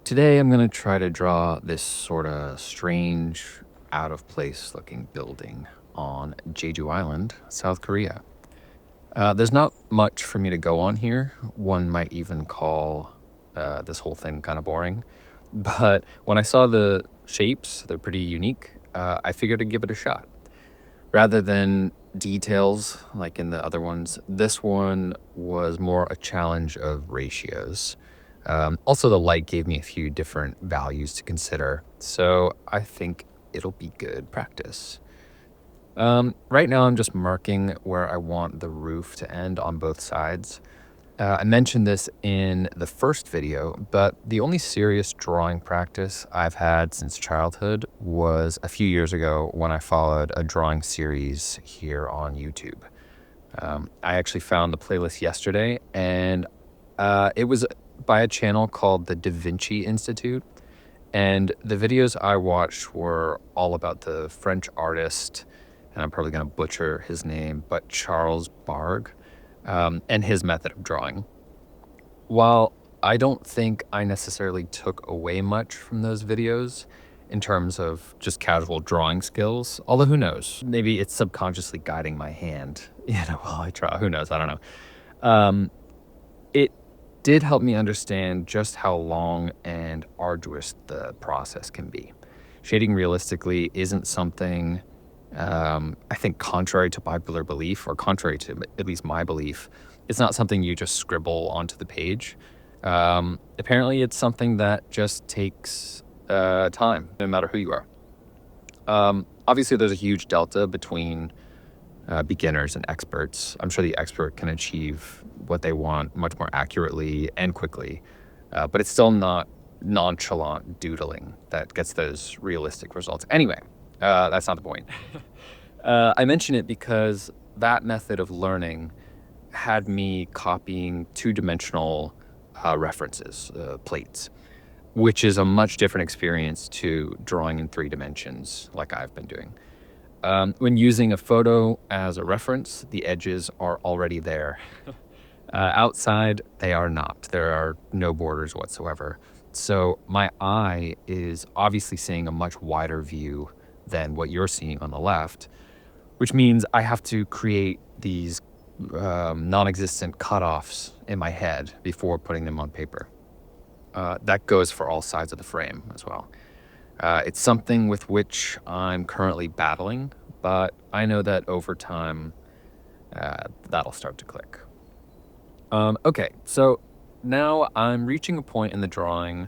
Today I'm going to try to draw this sort of strange, out of place looking building on Jeju Island, South Korea. There's not much for me to go on here. One might even call this whole thing kind of boring. But when I saw the shapes, they're pretty unique, I figured I'd give it a shot. Rather than details like in the other ones, this one was more a challenge of ratios. Also, the light gave me a few different values to consider, so I think it'll be good practice. Right now, I'm just marking where I want the roof to end on both sides. I mentioned this in the first video, but the only serious drawing practice I've had since childhood was a few years ago when I followed a drawing series here on YouTube. I actually found the playlist yesterday, and it was by a channel called the Da Vinci Institute. And the videos I watched were all about the French artist, and I'm probably going to butcher his name, but Charles Bargue, and his method of drawing. While I don't think I necessarily took away much from those videos in terms of just casual drawing skills, although who knows, maybe it's subconsciously guiding my hand, while I draw, who knows, I don't know. It did help me understand just how long and arduous the process can be. Shading realistically isn't something, I think, contrary to popular belief, or contrary to at least my belief, it's not something you just scribble onto the page. Apparently, it's something that just takes time, no matter who you are. Obviously, there's a huge delta between beginners and experts. I'm sure the expert can achieve what they want much more accurately and quickly, but it's still not nonchalant doodling that gets those realistic results. Anyway, that's not the point. I mention it because that method of learning had me copying two-dimensional references, plates, which is a much different experience to drawing in 3 dimensions like I've been doing. When using a photo as a reference, the edges are already there. Outside, they are not. There are no borders whatsoever. So my eye is obviously seeing a much wider view than what you're seeing on the left, which means I have to create these non-existent cutoffs in my head before putting them on paper. That goes for all sides of the frame as well. It's something with which I'm currently battling, but I know that over time, that'll start to click. Okay, so now I'm reaching a point in the drawing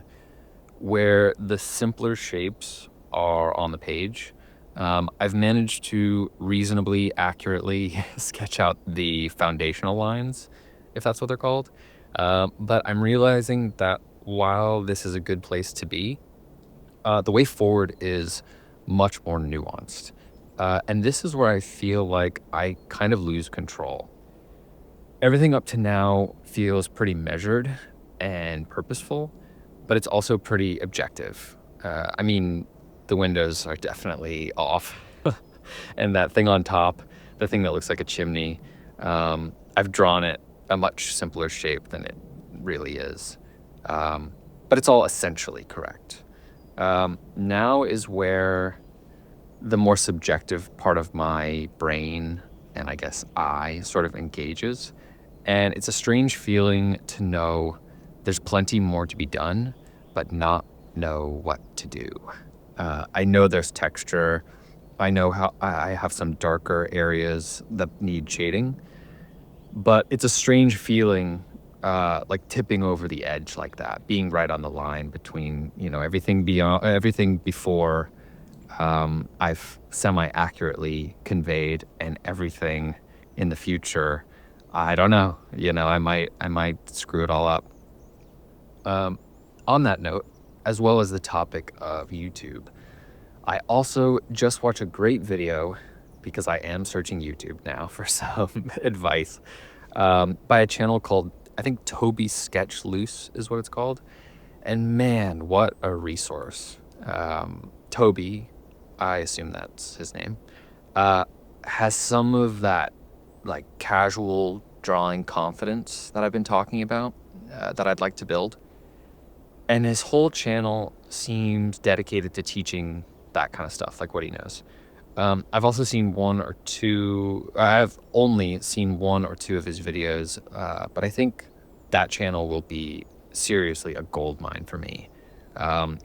where the simpler shapes are on the page. I've managed to reasonably accurately sketch out the foundational lines, if that's what they're called. But I'm realizing that while this is a good place to be, the way forward is much more nuanced. And this is where I feel like I kind of lose control. Everything up to now feels pretty measured and purposeful, but it's also pretty objective. I mean, the windows are definitely off. And that thing on top, the thing that looks like a chimney, I've drawn it a much simpler shape than it really is. But it's all essentially correct. Now is where the more subjective part of my brain and I guess eye sort of engages. And it's a strange feeling to know there's plenty more to be done, but not know what to do. I know there's texture. I know how I have some darker areas that need shading, but it's a strange feeling, like tipping over the edge like that, being right on the line between, everything beyond, everything before I've semi-accurately conveyed, and everything in the future. I don't know, I might screw it all up. On that note, as well as the topic of YouTube, I also just watched a great video, because I am searching YouTube now for some advice, by a channel called, I think, TobySketchLoose is what it's called. And man, what a resource. Toby, I assume that's his name, has some of that like casual drawing confidence that I've been talking about, that I'd like to build. And his whole channel seems dedicated to teaching that kind of stuff, like what he knows. I've also seen I've only seen one or two of his videos, but I think that channel will be seriously a gold mine for me,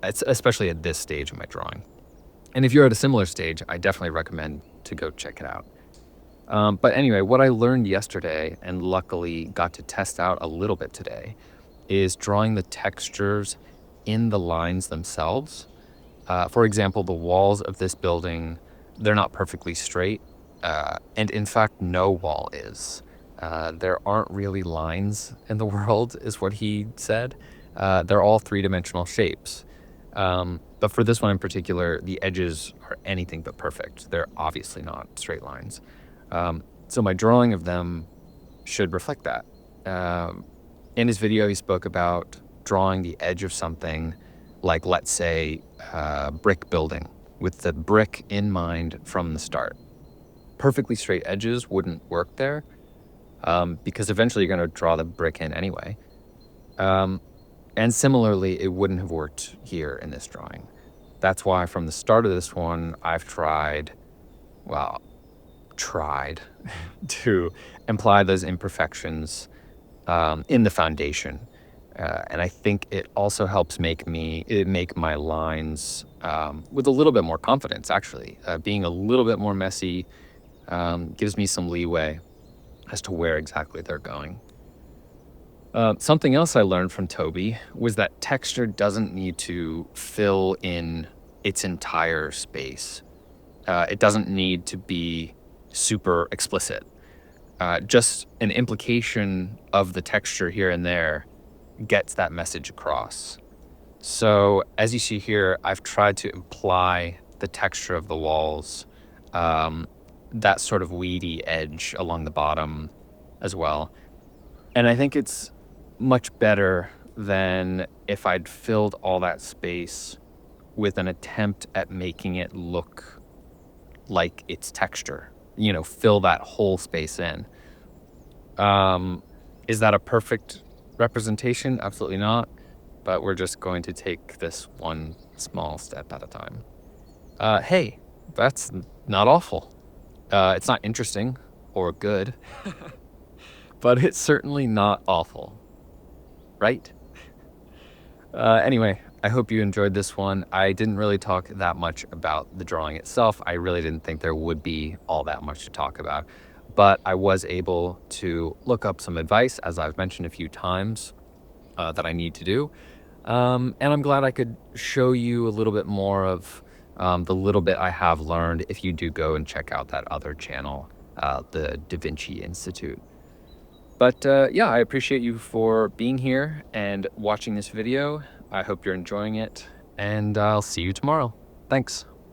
especially at this stage of my drawing. And if you're at a similar stage, I definitely recommend to go check it out. But anyway, what I learned yesterday and luckily got to test out a little bit today is drawing the textures in the lines themselves. For example, the walls of this building, they're not perfectly straight. And in fact, no wall is. There aren't really lines in the world, is what he said. They're all three-dimensional shapes. But for this one in particular, the edges are anything but perfect. They're obviously not straight lines. So my drawing of them should reflect that. In his video, he spoke about drawing the edge of something like, let's say, brick building with the brick in mind from the start. Perfectly straight edges wouldn't work there because eventually you're going to draw the brick in anyway. And similarly, it wouldn't have worked here in this drawing. That's why from the start of this one, I've tried to imply those imperfections in the foundation. And I think it also helps make my lines with a little bit more confidence, actually. Being a little bit more messy gives me some leeway as to where exactly they're going. Something else I learned from Toby was that texture doesn't need to fill in its entire space. It doesn't need to be super explicit. Just an implication of the texture here and there gets that message across. So as you see here, I've tried to imply the texture of the walls, that sort of weedy edge along the bottom as well. And I think it's much better than if I'd filled all that space with an attempt at making it look like its texture, fill that whole space in. Is that a perfect representation? Absolutely not. But we're just going to take this one small step at a time. Hey, that's not awful. It's not interesting or good, but it's certainly not awful, right? Anyway, I hope you enjoyed this one. I didn't really talk that much about the drawing itself. I really didn't think there would be all that much to talk about, but I was able to look up some advice, as I've mentioned a few times, that I need to do. And I'm glad I could show you a little bit more of the little bit I have learned if you do go and check out that other channel, the Da Vinci Institute. But yeah, I appreciate you for being here and watching this video. I hope you're enjoying it, and I'll see you tomorrow. Thanks.